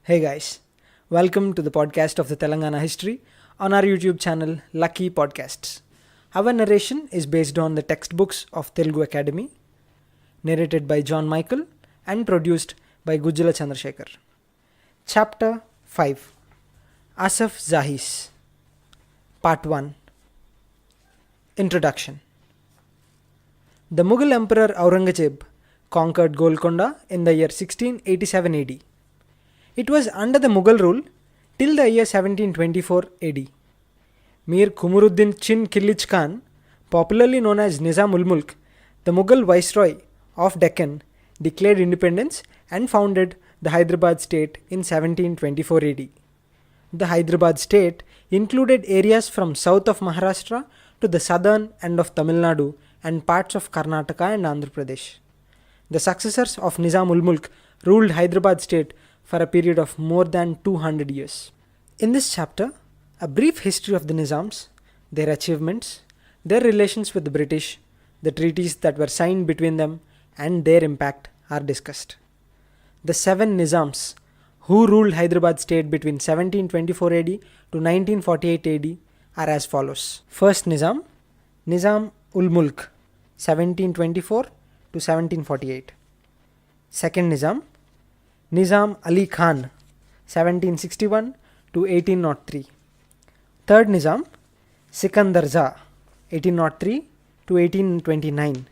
Hey guys, welcome to the podcast of the Telangana history on our YouTube channel Lucky Podcasts. Our narration is based on the textbooks of Telugu Academy, narrated by John Michael and produced by Gujjala Chandrasekhar. Chapter 5 Asaf Jahis Part 1 Introduction. The Mughal Emperor Aurangzeb conquered Golconda in the year 1687 AD. It was under the Mughal rule till the year 1724 AD. Mir Kumuruddin Chin Kilich Khan, popularly known as Nizam ul Mulk, the Mughal viceroy of Deccan, declared independence and founded the Hyderabad state in 1724 AD. The Hyderabad state included areas from south of Maharashtra to the southern end of Tamil Nadu and parts of Karnataka and Andhra Pradesh. The successors of Nizam ul Mulk ruled Hyderabad state for a period of more than 200 years. In this chapter, a brief history of the Nizams, their achievements, their relations with the British, the treaties that were signed between them, and their impact are discussed. The 7 Nizams who ruled Hyderabad state between 1724 AD to 1948 AD are as follows. First Nizam, Nizam ul Mulk, 1724 to 1748. Second Nizam, Nizam Ali Khan, 1761 to 1803. Third Nizam, Sikandar Jah, 1803 to 1829.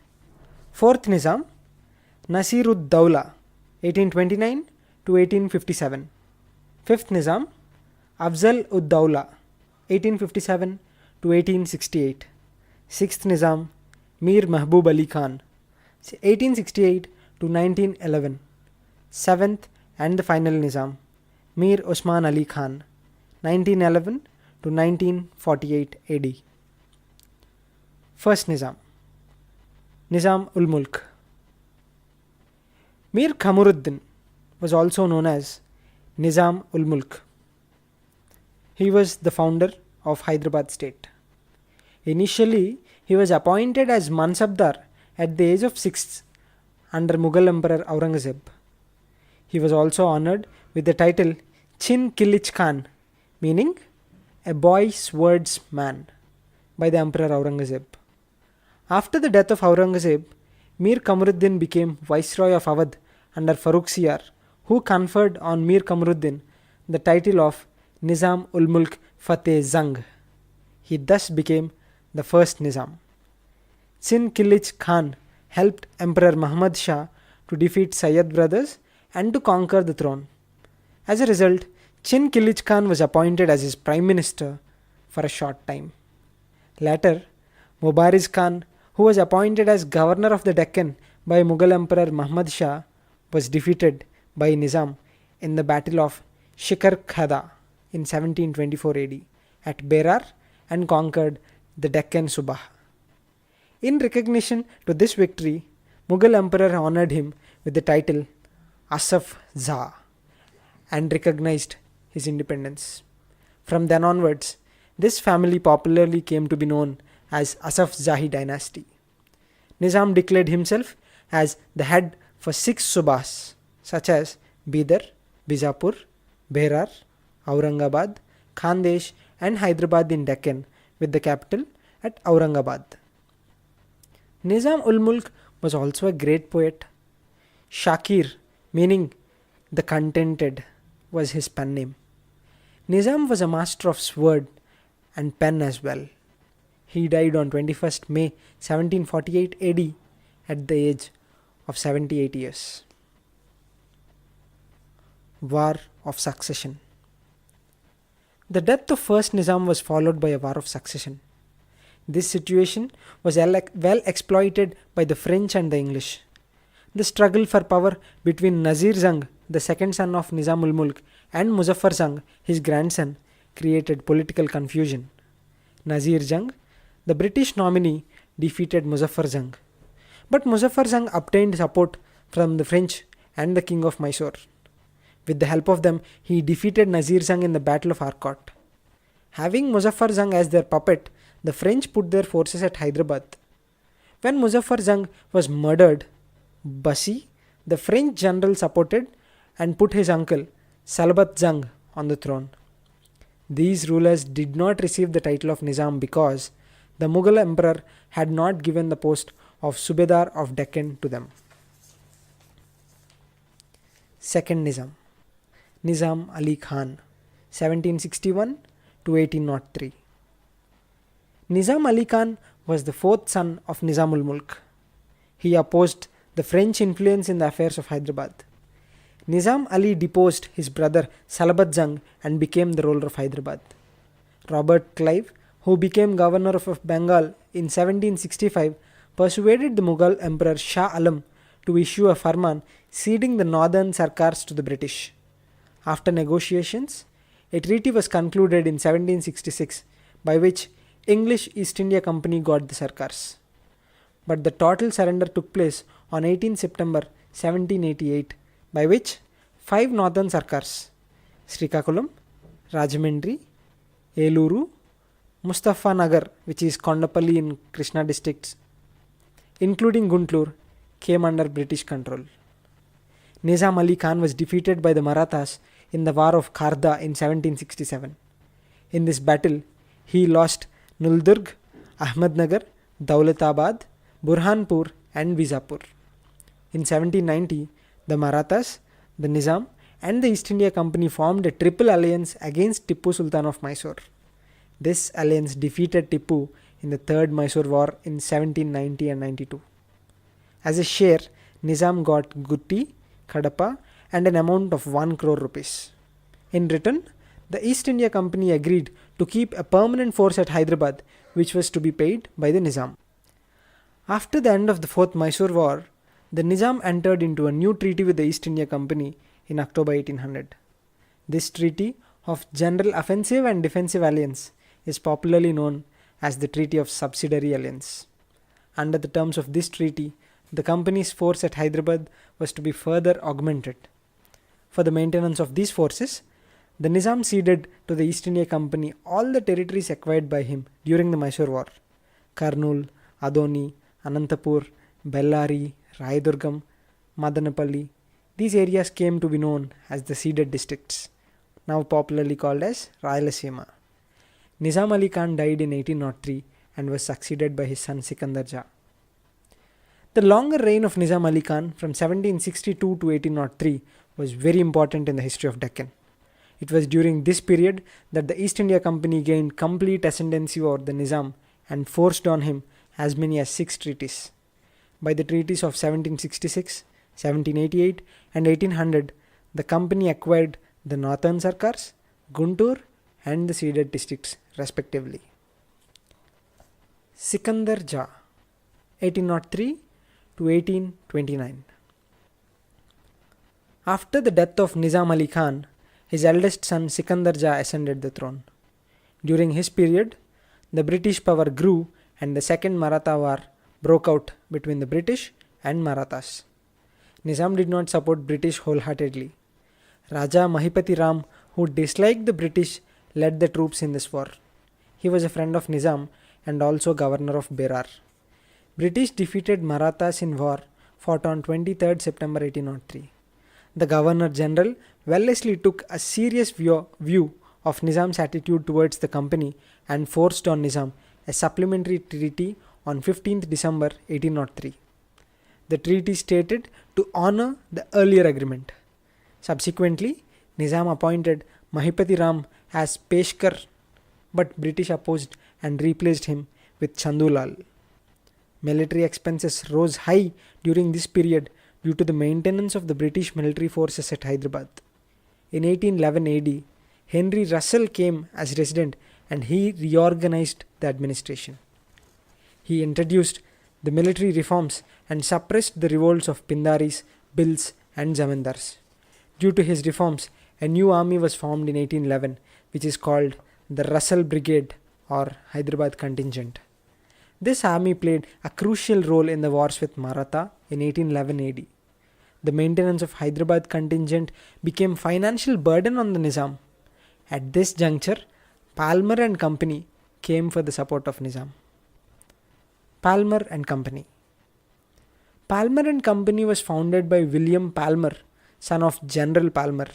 Fourth Nizam, Nasirud Dawla, 1829 to 1857. Fifth Nizam, Afzal ud Dawla, 1857 to 1868. Sixth Nizam, Mir Mahbub Ali Khan, 1868 to 1911. Seventh and the final Nizam, Mir Osman Ali Khan, 1911 to 1948 AD. First Nizam, Nizam ul Mulk. Mir Kumuruddin was also known as Nizam ul Mulk. He was the founder of Hyderabad state. Initially, he was appointed as Mansabdar at the age of 6 under Mughal Emperor Aurangzeb. He was also honoured with the title Chin Kilich Khan, meaning a boy swordsman, by the Emperor Aurangzeb. After the death of Aurangzeb, Mir Kumuruddin became Viceroy of Awadh under Farrukhsiyar, who conferred on Mir Kumuruddin the title of Nizam ul Mulk Fateh Zang. He thus became the first Nizam. Chin Kilich Khan helped Emperor Muhammad Shah to defeat Sayyid brothers and to conquer the throne. As a result, Chin Kilich Khan was appointed as his prime minister for a short time. Later, Mubariz Khan, who was appointed as governor of the Deccan by Mughal Emperor Muhammad Shah, was defeated by Nizam in the Battle of Shikar Khada in 1724 AD at Berar and conquered the Deccan Subah. In recognition to this victory, Mughal Emperor honoured him with the title Asaf Jah and recognized his independence. From then onwards, this family popularly came to be known as Asaf Jahi dynasty. Nizam declared himself as the head for 6 subahs such as Bidar, Bijapur, Berar, Aurangabad, Khandesh and Hyderabad in Deccan, with the capital at Aurangabad. Nizam ul Mulk was also a great poet. Shakir, meaning the contented, was his pen name. Nizam was a master of sword and pen as well. He died on 21st May 1748 AD at the age of 78 years. War of Succession. The death of first Nizam was followed by a war of succession. This situation was well exploited by the French and the English. The struggle for power between Nazir Jung, the second son of Nizam ul Mulk, and Muzaffar Jung, his grandson, created political confusion. Nazir Jung, the British nominee, defeated Muzaffar Jung. But Muzaffar Jung obtained support from the French and the King of Mysore. With the help of them, he defeated Nazir Jung in the Battle of Arcot. Having Muzaffar Jung as their puppet, the French put their forces at Hyderabad. When Muzaffar Jung was murdered, Bassi, the French general, supported and put his uncle, Salabat Jung on the throne. These rulers did not receive the title of Nizam because the Mughal emperor had not given the post of Subedar of Deccan to them. Second Nizam, Nizam Ali Khan, 1761 to 1803. Nizam Ali Khan was the fourth son of Nizam ul Mulk. He opposed the French influence in the affairs of Hyderabad. Nizam Ali deposed his brother Salabat Jung and became the ruler of Hyderabad. Robert Clive, who became governor of Bengal in 1765, persuaded the Mughal Emperor Shah Alam to issue a farman ceding the northern sarkars to the British. After negotiations, a treaty was concluded in 1766 by which English East India Company got the sarkars. But the total surrender took place on 18 September 1788, by which 5 northern sarkars, Srikakulam, Rajahmundry, Eluru, Mustafa Nagar, which is Kondapalli in Krishna districts, including Guntur, came under British control. Nizam Ali Khan was defeated by the Marathas in the War of Kharda in 1767. In this battle, he lost Nuldurg, Ahmednagar, Daulatabad, Burhanpur and Vizapur. In 1790, the Marathas, the Nizam and the East India Company formed a triple alliance against Tippu Sultan of Mysore. This alliance defeated Tippu in the Third Mysore War in 1790 and 92. As a share, Nizam got Gutti, Kadapa and an amount of 1 crore rupees. In return, the East India Company agreed to keep a permanent force at Hyderabad, which was to be paid by the Nizam. After the end of the Fourth Mysore War, the Nizam entered into a new treaty with the East India Company in October 1800. This treaty of General Offensive and Defensive Alliance is popularly known as the Treaty of Subsidiary Alliance. Under the terms of this treaty, the company's force at Hyderabad was to be further augmented. For the maintenance of these forces, the Nizam ceded to the East India Company all the territories acquired by him during the Mysore War: Kurnool, Adoni, Anantapur, Bellary, Rayadurgam, Madanapalli. These areas came to be known as the ceded districts, now popularly called as Rayalaseema. Nizam Ali Khan died in 1803 and was succeeded by his son Sikandar Jah. The longer reign of Nizam Ali Khan from 1762 to 1803 was very important in the history of Deccan. It was during this period that the East India Company gained complete ascendancy over the Nizam and forced on him as many as 6 treaties. By the treaties of 1766, 1788 and 1800, the company acquired the northern sarkars, Guntur and the ceded districts respectively. Sikandar Jah, 1803 to 1829. After the death of Nizam Ali Khan, his eldest son Sikandar Jah ascended the throne. During his period, the British power grew and the Second Maratha War broke out between the British and Marathas. Nizam did not support British wholeheartedly. Raja Mahipati Ram, who disliked the British, led the troops in this war. He was a friend of Nizam and also governor of Berar. British defeated Marathas in war fought on 23rd September 1803. The Governor General Wellesley took a serious view of Nizam's attitude towards the company and forced on Nizam a supplementary treaty on 15th December 1803. The treaty stated to honor the earlier agreement. Subsequently, Nizam appointed Mahipati Ram as Peshkar, but British opposed and replaced him with Chandulal. Military expenses rose high during this period due to the maintenance of the British military forces at Hyderabad. In 1811 AD, Henry Russell came as resident and he reorganized the administration. He introduced the military reforms and suppressed the revolts of Pindaris, Bills and Zamindars. Due to his reforms, a new army was formed in 1811, which is called the Russell Brigade or Hyderabad Contingent. This army played a crucial role in the wars with Maratha in 1811 AD. The maintenance of Hyderabad contingent became financial burden on the Nizam. At this juncture, Palmer and Company came for the support of Nizam. Palmer and Company. Palmer and Company was founded by William Palmer, son of General Palmer.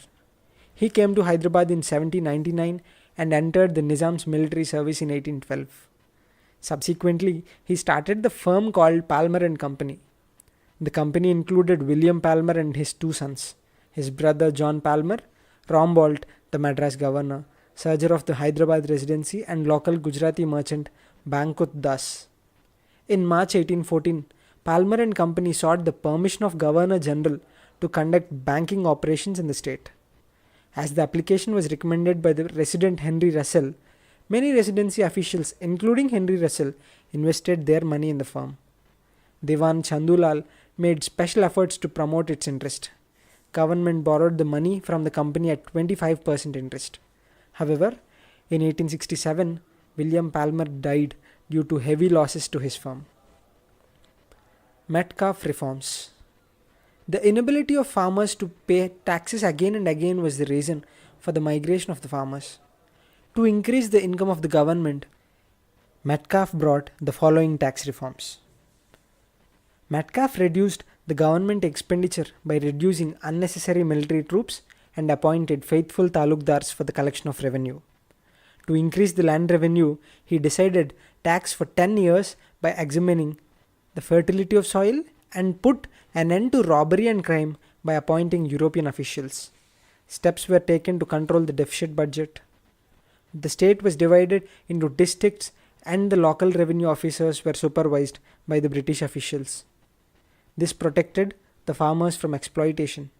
He came to Hyderabad in 1799 and entered the Nizam's military service in 1812. Subsequently, he started the firm called Palmer and Company. The company included William Palmer and his two sons, his brother John Palmer, Rombold, the Madras governor, surgeon of the Hyderabad residency, and local Gujarati merchant Bankut Das. In March 1814, Palmer and Company sought the permission of Governor General to conduct banking operations in the state. As the application was recommended by the resident Henry Russell, many residency officials, including Henry Russell, invested their money in the firm. Diwan Chandulal made special efforts to promote its interest. Government borrowed the money from the company at 25% interest. However, in 1867, William Palmer died due to heavy losses to his firm. Metcalf Reforms. The inability of farmers to pay taxes again and again was the reason for the migration of the farmers. To increase the income of the government, Metcalf brought the following tax reforms. Metcalf reduced the government expenditure by reducing unnecessary military troops and appointed faithful talukdars for the collection of revenue. To increase the land revenue, he decided tax for 10 years by examining the fertility of soil and put an end to robbery and crime by appointing European officials. Steps were taken to control the deficit budget. The state was divided into districts and the local revenue officers were supervised by the British officials. This protected the farmers from exploitation.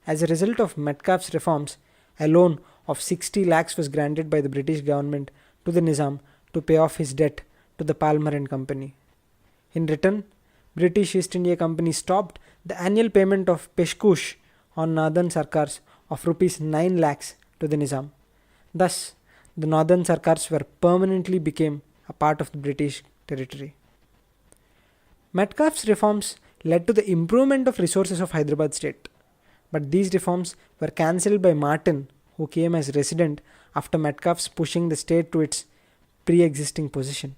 As a result of Metcalf's reforms, a loan of 60 lakhs was granted by the British government to the Nizam to pay off his debt to the Palmer and Company. In return, British East India Company stopped the annual payment of peshkush on northern sarkars of rupees 9 lakhs to the Nizam. Thus, the northern sarkars were permanently became a part of the British territory. Metcalf's reforms led to the improvement of resources of Hyderabad state. But these reforms were cancelled by Martin, who came as resident after Metcalf's pushing the state to its pre-existing position.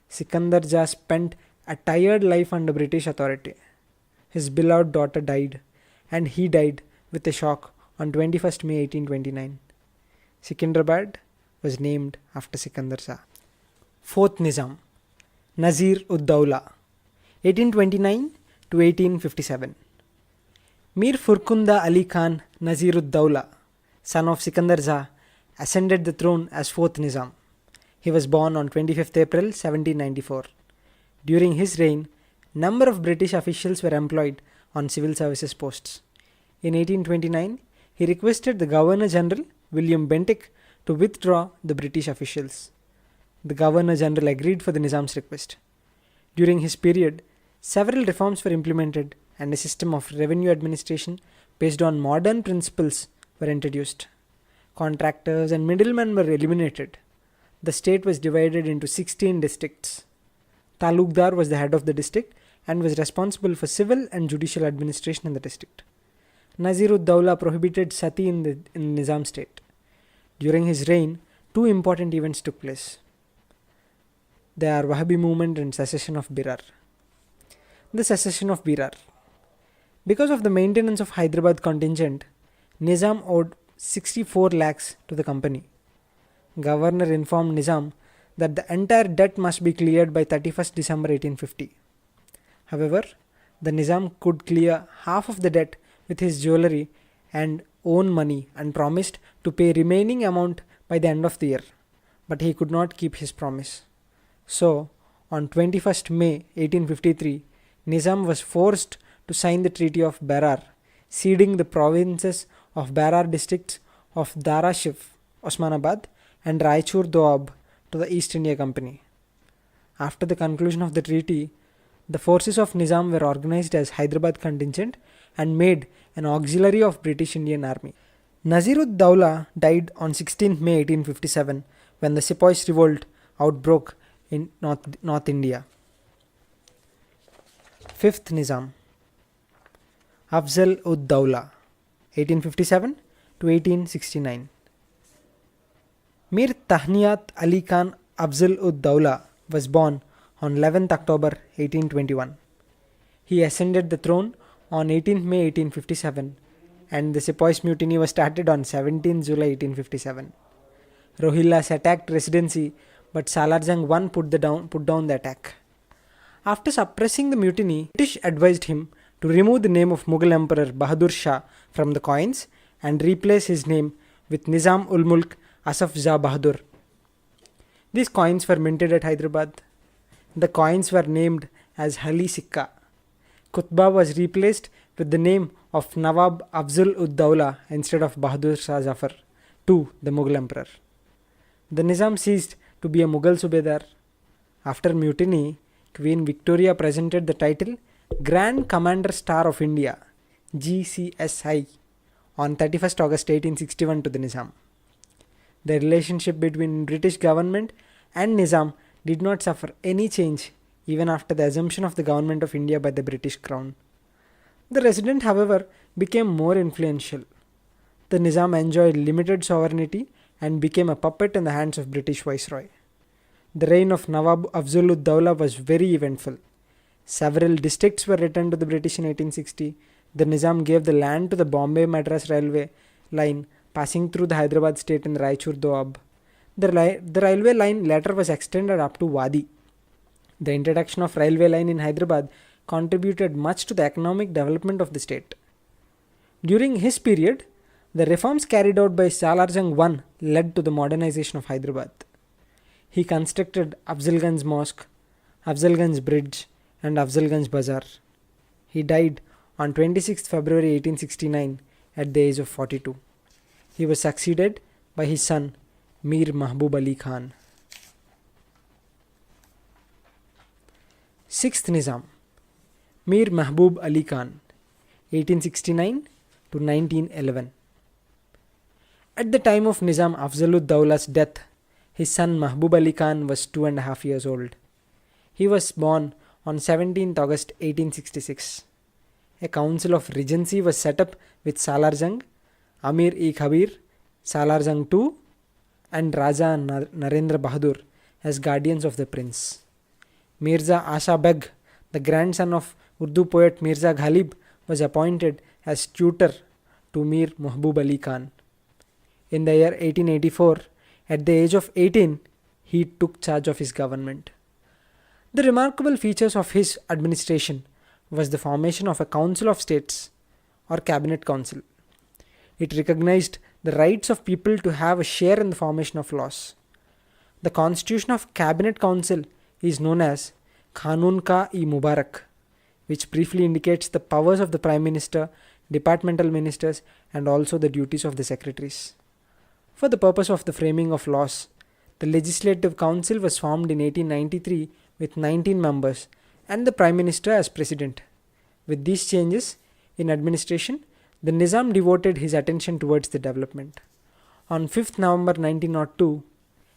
Sikandar Jah spent a tired life under British authority. His beloved daughter died, and he died with a shock on 21st May 1829. Secunderabad was named after Sikandar Jah. Fourth Nizam, Nazir-ud-Dawla, 1829 to 1857. Mir Furkunda Ali Khan Nazir-ud-Dawla, son of Sikandar Jah, ascended the throne as fourth Nizam. He was born on 25th April 1794. During his reign, number of British officials were employed on civil services posts. In 1829, he requested the Governor General, William Bentinck, to withdraw the British officials. The Governor General agreed for the Nizam's request. During his period, several reforms were implemented and a system of revenue administration based on modern principles were introduced. Contractors and middlemen were eliminated. The state was divided into 16 districts. Talukdar was the head of the district and was responsible for civil and judicial administration in the district. Nazir-ud-Dawla prohibited sati in the Nizam state. During his reign, two important events took place. They are Wahhabi movement and secession of Berar. The secession of Berar. Because of the maintenance of Hyderabad contingent, Nizam owed 64 lakhs to the company. Governor informed Nizam that the entire debt must be cleared by 31st December 1850. However, the Nizam could clear half of the debt with his jewellery and own money and promised to pay remaining amount by the end of the year, but he could not keep his promise. So, on 21st May 1853, Nizam was forced to sign the Treaty of Berar, ceding the provinces of Berar districts of Darashif, Osmanabad, and Raichur Doab to the East India Company. After the conclusion of the treaty, the forces of Nizam were organized as Hyderabad contingent and made an auxiliary of British Indian Army. Nazir-ud-Dawla died on 16th May 1857 when the Sepoys revolt outbroke in North India. Fifth Nizam, Afzal-ud-Dawla, 1857 to 1869. Mir Tahniyat Ali Khan Afzal-ud-Dawla was born on 11th October 1821. He ascended the throne on 18th May 1857 and the Sepoys Mutiny was started on 17 July 1857. Rohillas attacked Residency, but Salar Jung I put down the attack. After suppressing the mutiny, British advised him to remove the name of Mughal Emperor Bahadur Shah from the coins and replace his name with Nizam ul Mulk Asaf Jahis. These coins were minted at Hyderabad. The coins were named as Hali Sikka. Kutba was replaced with the name of Nawab Afzal ud Dawla instead of Bahadur Shah Zafar, to the Mughal Emperor. The Nizam ceased to be a Mughal Subedar. After mutiny, Queen Victoria presented the title Grand Commander Star of India GCSI on 31st August 1861 to the Nizam. The relationship between British government and Nizam did not suffer any change even after the assumption of the government of India by the British Crown. The resident, however, became more influential. The Nizam enjoyed limited sovereignty and became a puppet in the hands of British Viceroy. The reign of Nawab Afzal ud Dawla was very eventful. Several districts were returned to the British in 1860. The Nizam gave the land to the Bombay-Madras railway line passing through the Hyderabad state in Raichur Doab. The railway line later was extended up to Wadi. The introduction of railway line in Hyderabad contributed much to the economic development of the state. During his period, the reforms carried out by Salar Jung I led to the modernization of Hyderabad. He constructed Afzalganj Mosque, Afzalganj Bridge, and Afzalganj Bazaar. He died on 26 February 1869 at the age of 42. He was succeeded by his son Mir Mahbub Ali Khan. 6th Nizam, Mir Mahbub Ali Khan, 1869 to 1911. At the time of Nizam Afzal ud Dawla's death, his son Mahbub Ali Khan was 2.5 years old. He was born on 17th August 1866. A council of regency was set up with Salar Jung, Amir-e-Khabir, Salar Jung II, and Raja Narendra Bahadur as guardians of the prince. Mirza Asha Beg, the grandson of Urdu poet Mirza Ghalib, was appointed as tutor to Mir Mahbub Ali Khan. In the year 1884, at the age of 18, he took charge of his government. The remarkable features of his administration was the formation of a Council of States or Cabinet Council. It recognized the rights of people to have a share in the formation of laws. The constitution of Cabinet Council is known as Khanun Ka e Mubarak, which briefly indicates the powers of the Prime Minister, departmental ministers, and also the duties of the secretaries. For the purpose of the framing of laws, the Legislative Council was formed in 1893 with 19 members and the Prime Minister as President. With these changes in administration, the Nizam devoted his attention towards the development. On 5th November 1902,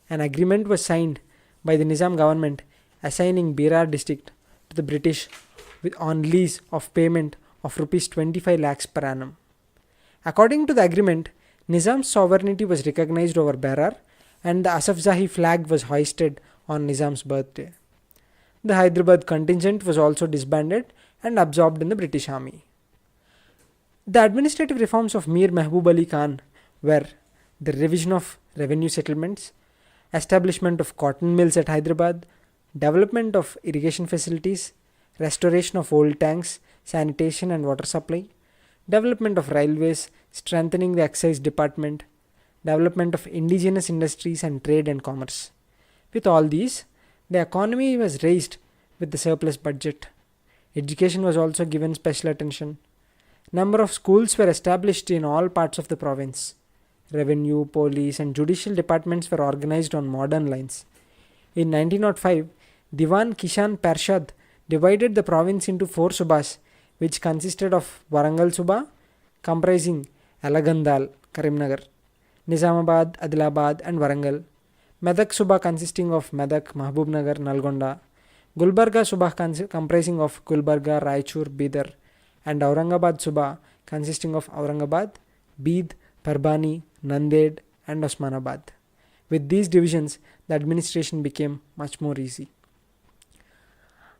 an agreement was signed by the Nizam government assigning Berar district to the British on lease of payment of Rs 25 lakhs per annum. According to the agreement, Nizam's sovereignty was recognized over Berar and the Asaf Jahis flag was hoisted on Nizam's birthday. The Hyderabad contingent was also disbanded and absorbed in the British Army. The administrative reforms of Mir Mahbub Ali Khan were the revision of revenue settlements, establishment of cotton mills at Hyderabad, development of irrigation facilities, restoration of old tanks, sanitation and water supply, development of railways, strengthening the excise department, development of indigenous industries and trade and commerce. With all these, the economy was raised with the surplus budget. Education was also given special attention. Number of schools were established in all parts of the province. Revenue, police and judicial departments were organized on modern lines. In 1905, Diwan Kishan Parshad divided the province into 4 subas, which consisted of Warangal Suba, comprising Alagandal, Karimnagar, Nizamabad, Adilabad and Warangal, Medak Suba consisting of Medak, Mahbubnagar, Nalgonda, Gulbarga Suba comprising of Gulbarga, Raichur, Bidar, and Aurangabad Suba consisting of Aurangabad, Beed, Parbani, Nanded and Osmanabad. With these divisions, the administration became much more easy.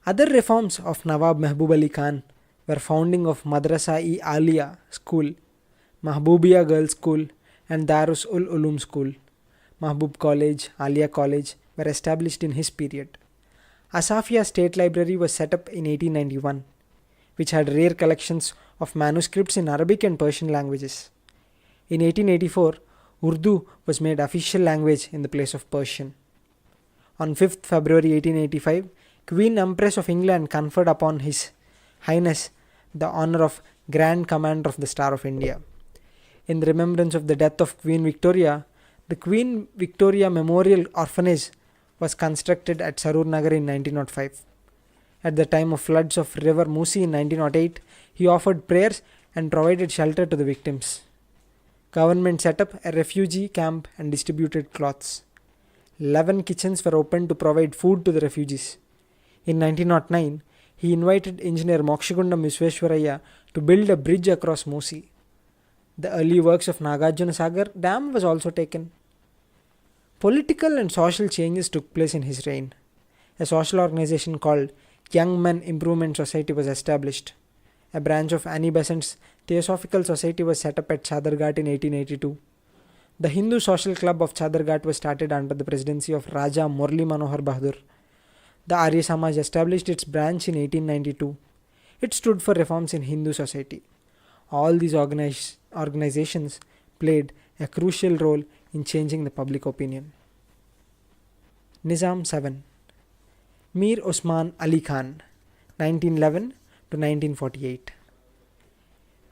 Other reforms of Nawab Mahbub Ali Khan were founding of Madrasa-e-Aliya school, Mahbubia Girls' School, and Darus ul Ulum School, Mahbub College, Alia College were established in his period. Asafia State Library was set up in 1891, which had rare collections of manuscripts in Arabic and Persian languages. In 1884, Urdu was made official language in the place of Persian. On 5th February 1885, Queen Empress of England conferred upon His Highness the honor of Grand Commander of the Star of India. In the remembrance of the death of Queen Victoria, the Queen Victoria Memorial Orphanage was constructed at Sarur Nagar in 1905. At the time of floods of River Musi in 1908, he offered prayers and provided shelter to the victims. Government set up a refugee camp and distributed cloths. 11 kitchens were opened to provide food to the refugees. In 1909, he invited engineer Mokshagundam Visveswaraya to build a bridge across Musi. The early works of Nagarjuna Sagar Dam was also taken. Political and social changes took place in his reign. A social organization called Young Men Improvement Society was established. A branch of Annie Besant's Theosophical Society was set up at Chadarghat in 1882. The Hindu Social Club of Chadarghat was started under the presidency of Raja Murli Manohar Bahadur. The Arya Samaj established its branch in 1892. It stood for reforms in Hindu society. All these organizations played a crucial role in changing the public opinion. Nizam 7. Mir Osman Ali Khan, 1911 to 1948.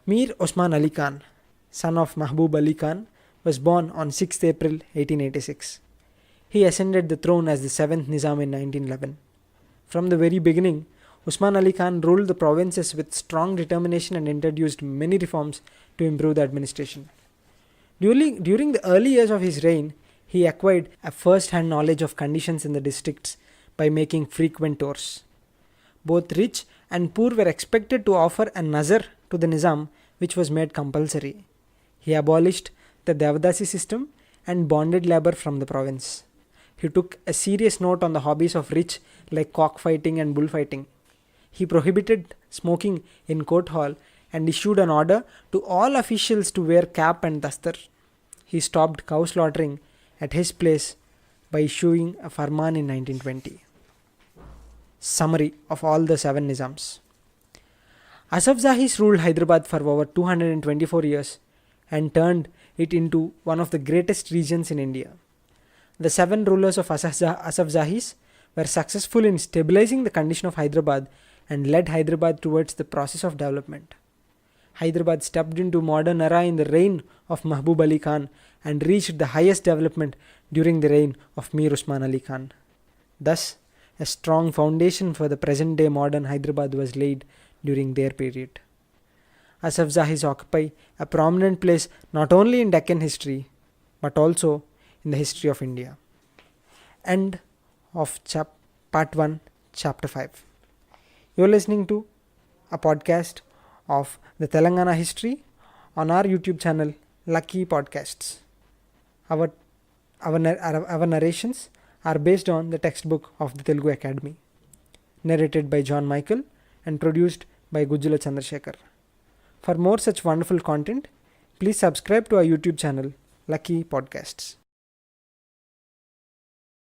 Mir Osman Ali Khan, son of Mahbub Ali Khan, was born on 6th April 1886. He ascended the throne as the 7th Nizam in 1911. From the very beginning, Osman Ali Khan ruled the provinces with strong determination and introduced many reforms to improve the administration. During the early years of his reign, he acquired a first-hand knowledge of conditions in the districts by making frequent tours. Both rich and poor were expected to offer a nazar to the Nizam, which was made compulsory. He abolished the Devdasi system and bonded labor from the province. He took a serious note on the hobbies of rich like cockfighting and bullfighting. He prohibited smoking in court hall and issued an order to all officials to wear cap and dastar. He stopped cow slaughtering at his place by issuing a farman in 1920. Summary of all the 7 Nizams. Asaf Jahis ruled Hyderabad for over 224 years and turned it into one of the greatest regions in India. The 7 rulers of Asaf Jahis were successful in stabilizing the condition of Hyderabad and led Hyderabad towards the process of development. Hyderabad stepped into modern era in the reign of Mahbub Ali Khan and reached the highest development during the reign of Mir Osman Ali Khan. Thus, a strong foundation for the present-day modern Hyderabad was laid during their period. Asaf Jahis occupy a prominent place not only in Deccan history but also in the history of India. End of Part 1, Chapter 5. You are listening to a podcast of the Telangana history on our YouTube channel, Lucky Podcasts. Our narrations are based on the textbook of the Telugu Academy, narrated by John Michael and produced by Gujjula Chandrasekhar. For more such wonderful content, please subscribe to our YouTube channel, Lucky Podcasts.